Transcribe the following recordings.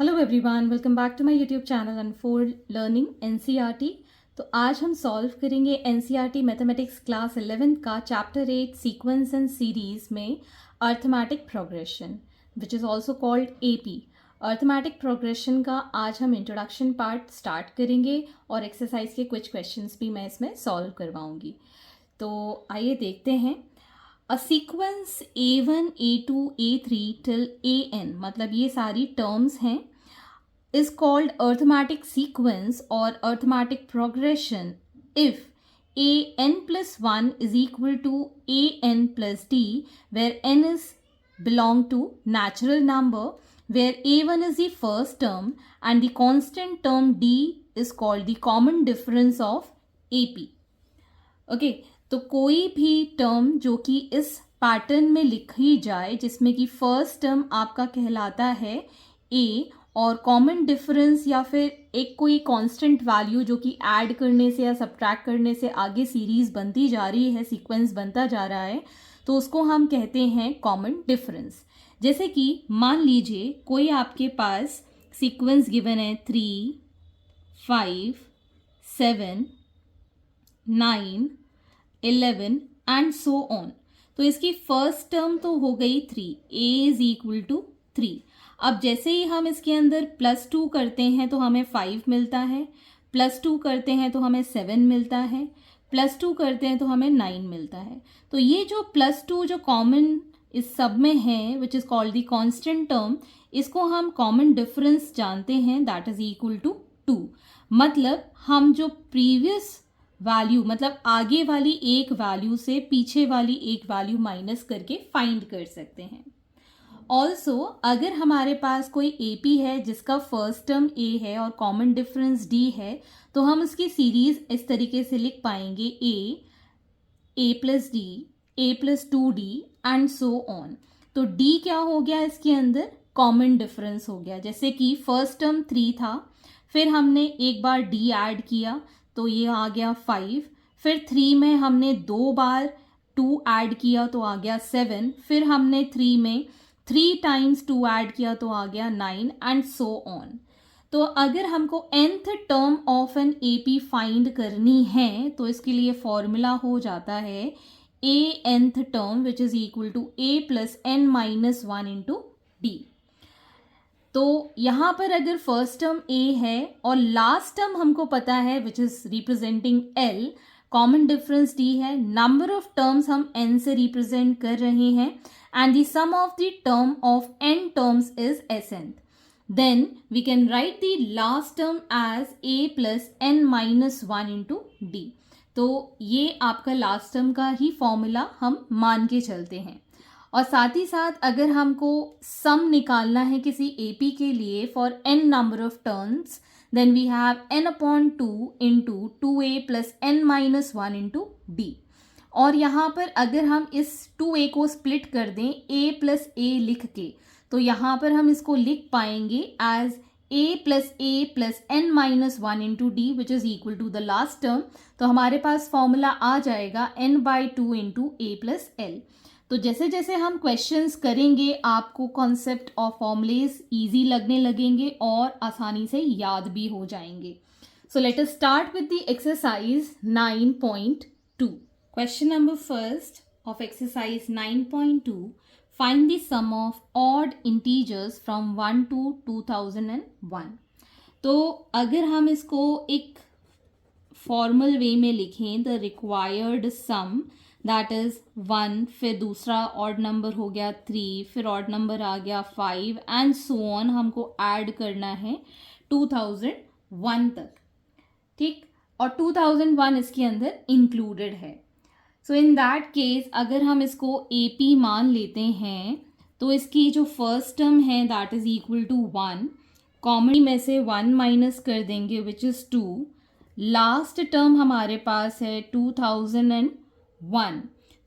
Hello everyone, welcome back to my YouTube channel Unfold Learning NCERT. तो आज हम solve करेंगे एनसीईआरटी मैथमेटिक्स क्लास 11 का चैप्टर 8 सीक्वेंस एंड सीरीज में arithmetic progression which is also called AP. Arithmetic progression का आज हम introduction part start करेंगे और एक्सरसाइज के कुछ क्वेश्चंस भी मैं इसमें सॉल्व करवाऊंगी। तो आइए देखते हैं। A sequence A1, A2, A3 till AN, मतलब ये सारी टर्म्स हैं, is called arithmetic sequence or arithmetic progression if an plus 1 is equal to an plus d, where n is belong to natural number, where a1 is the first term and the constant term d is called the common difference of ap. Okay तो कोई भी term जो कि इस pattern में लिखी जाए जिसमें कि फर्स्ट टर्म आपका कहलाता है ए और कॉमन डिफरेंस या फिर एक कोई कांस्टेंट वैल्यू जो कि ऐड करने से या सब्ट्रैक्ट करने से आगे सीरीज बनती जा रही है, सीक्वेंस बनता जा रहा है, तो उसको हम कहते हैं कॉमन डिफरेंस। जैसे कि मान लीजिए कोई आपके पास सीक्वेंस गिवन है 3, 5, 7, 9, 11 एंड सो ऑन। तो इसकी फर्स्ट टर्म तो हो गई 3, a इज इक्वल टू 3। अब जैसे ही हम इसके अंदर +2 करते हैं तो हमें 5 मिलता है, +2 करते हैं तो हमें 7 मिलता है, +2 करते हैं तो हमें 9 मिलता है। तो ये जो +2 जो कॉमन इस सब में है which is called the constant term, इसको हम कॉमन डिफरेंस जानते हैं, दैट इज इक्वल टू 2। मतलब हम जो प्रीवियस वैल्यू, मतलब आगे वाली एक वैल्यू से पीछे वाली एक वैल्यू माइनस करके फाइंड कर सकते हैं। ऑल्सो अगर हमारे पास कोई एपी है जिसका फर्स्ट टर्म ए है और कॉमन डिफरेंस डी है, तो हम उसकी सीरीज इस तरीके से लिख पाएंगे a plus d, a plus 2d and so on. तो डी क्या हो गया, इसके अंदर कॉमन डिफरेंस हो गया। जैसे कि फर्स्ट टर्म 3 था, फिर हमने एक बार डी ऐड किया तो ये आ गया 5, फिर 3 में हमने 2 बार 2 ऐड किया तो आ गया 7, फिर हमने 3 में 3 टाइम्स 2 ऐड किया तो आ गया 9 एंड सो ऑन। तो अगर हमको nth term of an AP find करनी है तो इसके लिए फॉर्मूला हो जाता है a nth term which is equal to a plus n minus 1 into d. तो यहाँ पर अगर फर्स्ट टर्म a है और लास्ट टर्म हमको पता है which is representing l, common difference d है, नंबर ऑफ टर्म्स हम n से रिप्रेजेंट कर रहे हैं and the sum of the term of n terms is Sn, then we can write the last term as a plus n minus 1 into d. तो ये आपका last term का ही formula हम मान के चलते हैं। और साथ ही साथ अगर हमको सम निकालना है किसी एपी के लिए for n number of terms, then we have n upon 2 into 2a plus n minus 1 into d. और यहाँ पर अगर हम इस 2a को स्प्लिट कर दें a प्लस a लिख के, तो यहाँ पर हम इसको लिख पाएंगे as a plus n minus 1 into d which is equal to the last term. तो हमारे पास फॉर्मूला आ जाएगा n/2 into a plus l। तो जैसे जैसे हम क्वेश्चंस करेंगे आपको कॉन्सेप्ट और फॉर्मूलेज इजी लगने लगेंगे और आसानी से याद भी हो जाएंगे। So let us start with the exercise 9.2। Question number first of exercise 9.2, find the sum of odd integers from 1 to 2001। तो अगर हम इसको एक फॉर्मल वे में लिखें, the required sum that is 1, फिर दूसरा ऑड नंबर हो गया 3, फिर ऑड नंबर आ गया 5 एंड सो ऑन, हमको ऐड करना है 2001 तक, ठीक। और 2001 इसके अंदर इंक्लूडेड है। सो इन दैट केस अगर हम इसको एपी मान लेते हैं तो इसकी जो फर्स्ट टर्म है that is equal to 1, common में से 1 माइनस कर देंगे विच इज 2, लास्ट टर्म हमारे पास है 2001।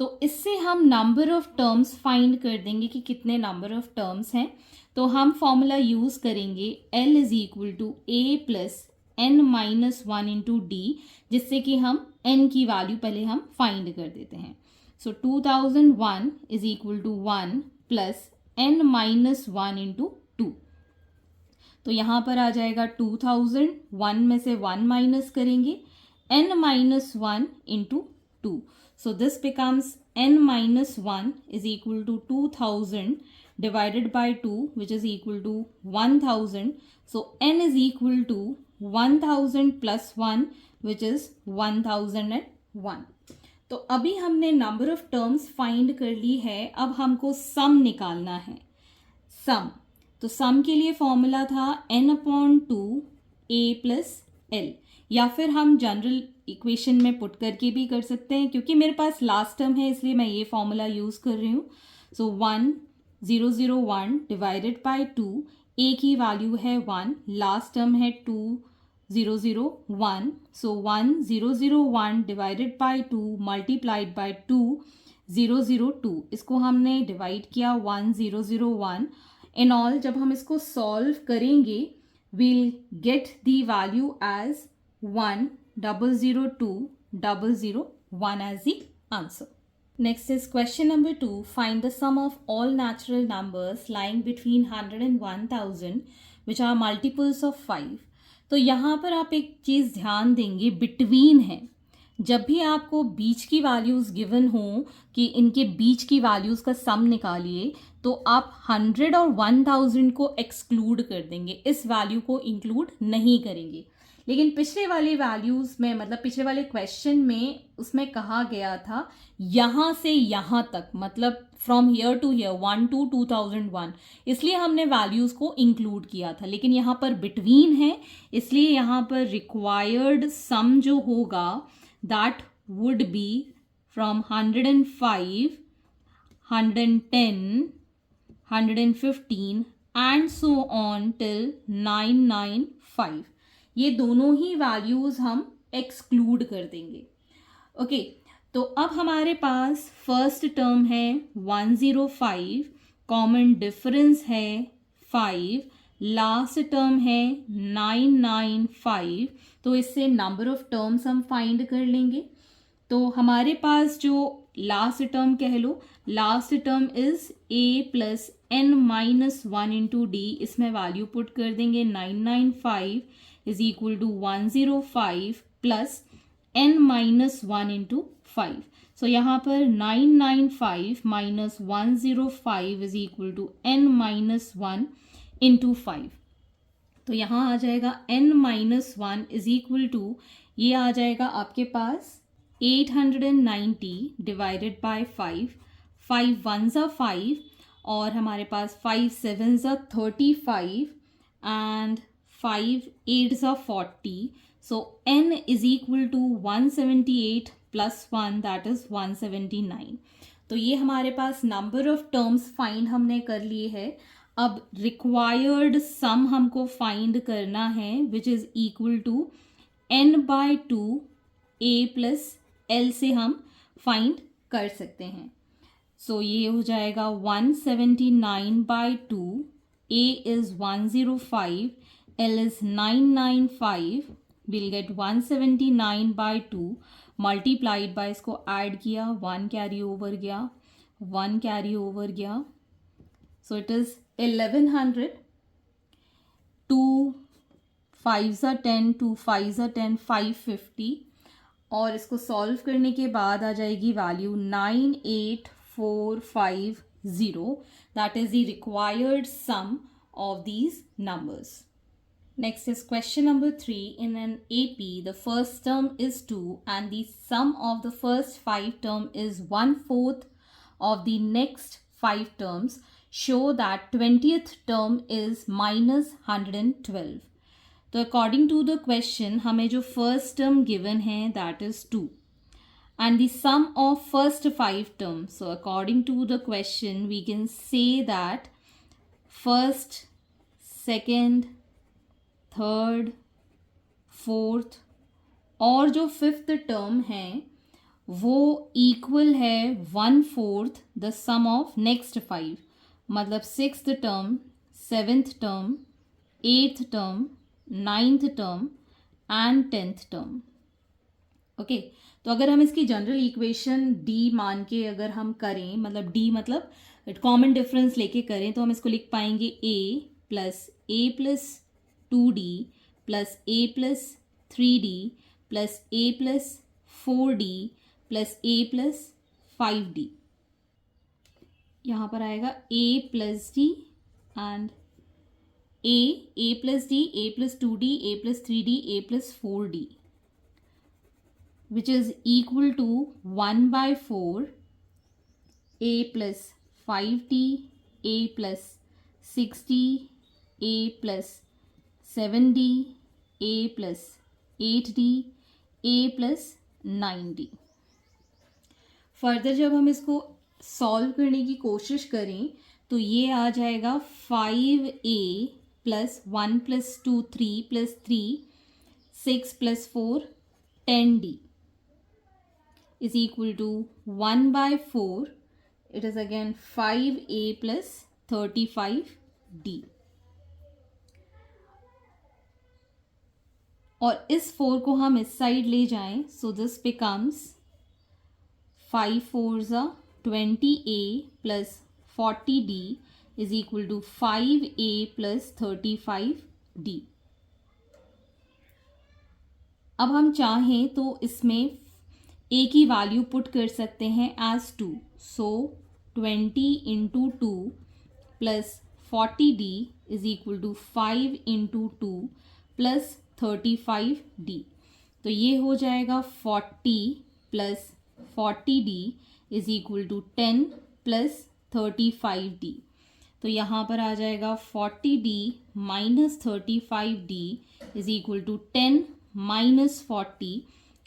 तो इससे हम नंबर ऑफ टर्म्स फाइंड कर देंगे कि कितने नंबर ऑफ टर्म्स हैं। तो हम फॉर्मूला यूज करेंगे L is equal to a plus n minus 1 into d, जिससे कि हम n की वैल्यू पहले हम फाइंड कर देते हैं। So 2001 is equal to 1 plus n minus 1 into 2। तो यहाँ पर आ जाएगा 2000, 1 में से 1 माइनस करेंगे, n minus 1 into 2. So this becomes n minus 1 is equal to 2000 divided by 2, which is equal to 1000. So n is equal to 1000 plus 1, which is 1001. तो अभी हमने नंबर ऑफ टर्म्स फाइंड कर ली है. अब हमको सम निकालना है. सम, तो सम के लिए फॉर्मूला था n/2 a प्लस l, या फिर हम जनरल इक्वेशन में पुट करके भी कर सकते हैं. क्योंकि मेरे पास लास्ट टर्म है इसलिए मैं ये फॉर्मूला यूज़ कर रही हूँ. सो 1001 डिवाइडेड बाय 2, a की वैल्यू है 1, लास्ट टर्म है 2001. सो 1001 डिवाइडेड बाय 2 मल्टीप्लाइड बाय 2002. इसको हमने डिवाइड किया 1001. इन ऑल जब हम इसको सॉल्व करेंगे we'll get the value as 1,002,001 as the answer. Next is question number 2. Find the sum of all natural numbers lying between 100 and 1000 which are multiples of 5. तो यहाँ पर आप एक चीज़ ध्यान देंगे, बिटवीन है. जब भी आपको बीच की वैल्यूज़ गिवन हो कि इनके बीच की वैल्यूज़ का सम निकालिए, तो आप 100 और 1000 को एक्सक्लूड कर देंगे, इस वैल्यू को इंक्लूड नहीं करेंगे. लेकिन पिछले वाले वैल्यूज़ में, मतलब पिछले वाले क्वेश्चन में उसमें कहा गया था यहाँ से यहाँ तक, मतलब from here to here 1 to 2001, इसलिए हमने वैल्यूज़ को इंक्लूड किया था. लेकिन यहाँ पर बिटवीन है, इसलिए यहाँ पर रिक्वायर्ड सम जो होगा that would be from 105, 110, 115 and so on till 995. ये दोनों ही वैल्यूज़ हम एक्सक्लूड कर देंगे. ओके, तो अब हमारे पास फर्स्ट टर्म है 105, कॉमन डिफरेंस है 5, लास्ट टर्म है 995. तो इससे नंबर ऑफ टर्म्स हम फाइंड कर लेंगे. तो हमारे पास जो लास्ट टर्म कह लो, last term is a plus n minus 1 into d. इसमें वैल्यू पुट कर देंगे 995 is equal to 105 plus n minus 1 into 5. So यहाँ पर 995 minus 105 is equal to n minus 1 into 5. तो यहाँ आ जाएगा n minus 1 is equal to, ये आ जाएगा आपके पास 890 डिवाइडेड बाय 5. 5 1s are 5 और हमारे पास 5 7s are 35 and 5 8s are 40. So n is equal to 178 plus 1 that is 179. तो ये हमारे पास नंबर ऑफ टर्म्स फाइंड हमने कर लिए है. अब रिक्वायर्ड सम हमको फाइंड करना है which is equal to n/2 a plus l से हम फाइंड कर सकते हैं. सो ये हो जाएगा 179/2, a is 105, l is 995. Will get 179/2 multiplied by, इसको ऐड किया, 1 कैरी ओवर गया, 1 कैरी ओवर गया. So it is 1100. 2 5s are 10, 2 5s are 10, 550. और इसको सॉल्व करने के बाद आ जाएगी value 98450. That is the required sum of these numbers. Next is question number 3. In an AP, the first term is 2 and the sum of the first 5 term is 1/4 of the next 5 terms. Show that 20th term is minus 112. तो according to the question हमें जो first term given है that is 2 and the sum of first 5 terms. So according to the question we can say that first, second, third, fourth और जो fifth term है वो equal है 1/4 the sum of next 5. मतलब 6th term, 7th term, 8th term, 9th term and 10th term. Okay, तो अगर हम इसकी जनरल इक्वेशन d मान के अगर हम करें, मतलब d मतलब कॉमन डिफरेंस लेके करें, तो हम इसको लिख पाएंगे a plus 2d plus a plus 3d plus a plus 4d plus a plus 5d. यहाँ पर आएगा a plus d and a plus d, a plus 2d, a plus 3d, a plus 4d, which is equal to 1 by 4, a plus 5d, a plus 6d, a plus 7d, a plus 8d, a plus 9d. Further जब हम इसको solve करने की कोशिश करें तो ये आ जाएगा 5a plus 1 plus 2 3 plus 3 6 plus 4 10d is equal to 1 by 4. It is again 5a plus 35d. और इस 4 को हम इस साइड ले जाएं, so this becomes 5 4s are 20a plus 40d is equal to 5a plus 35d. अब हम चाहें तो इसमें a की वैल्यू पुट कर सकते हैं as 2. So 20 into 2 plus 40d is equal to 5 into 2 plus 35d. तो ये हो जाएगा 40 plus 40d is equal to 10 plus 35d. तो यहाँ पर आ जाएगा 40d minus 35d is equal to 10 minus 40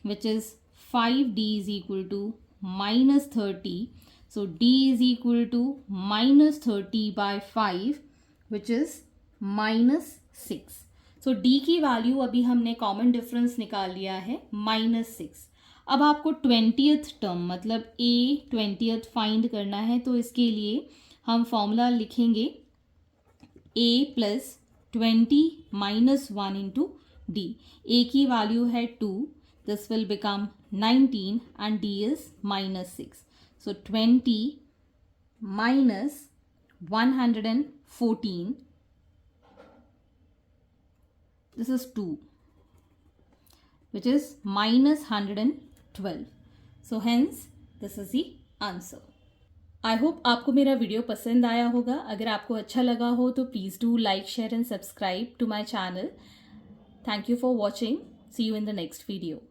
which is 5d is equal to minus 30. So d is equal to minus 30 by 5 which is minus 6. So d की value अभी हमने common difference निकाल लिया है माइनस 6. अब आपको 20th टर्म मतलब a 20th find करना है, तो इसके लिए हम फॉर्मूला लिखेंगे a plus 20 minus 1 into D. a की वैल्यू है 2, this will become 19 and d is minus 6. So 20 minus 114, this is 2, which is minus 112. So hence this is the answer. I hope आपको मेरा वीडियो पसंद आया होगा. अगर आपको अच्छा लगा हो तो please do like share and subscribe to my channel. Thank you for watching. See you in the next video.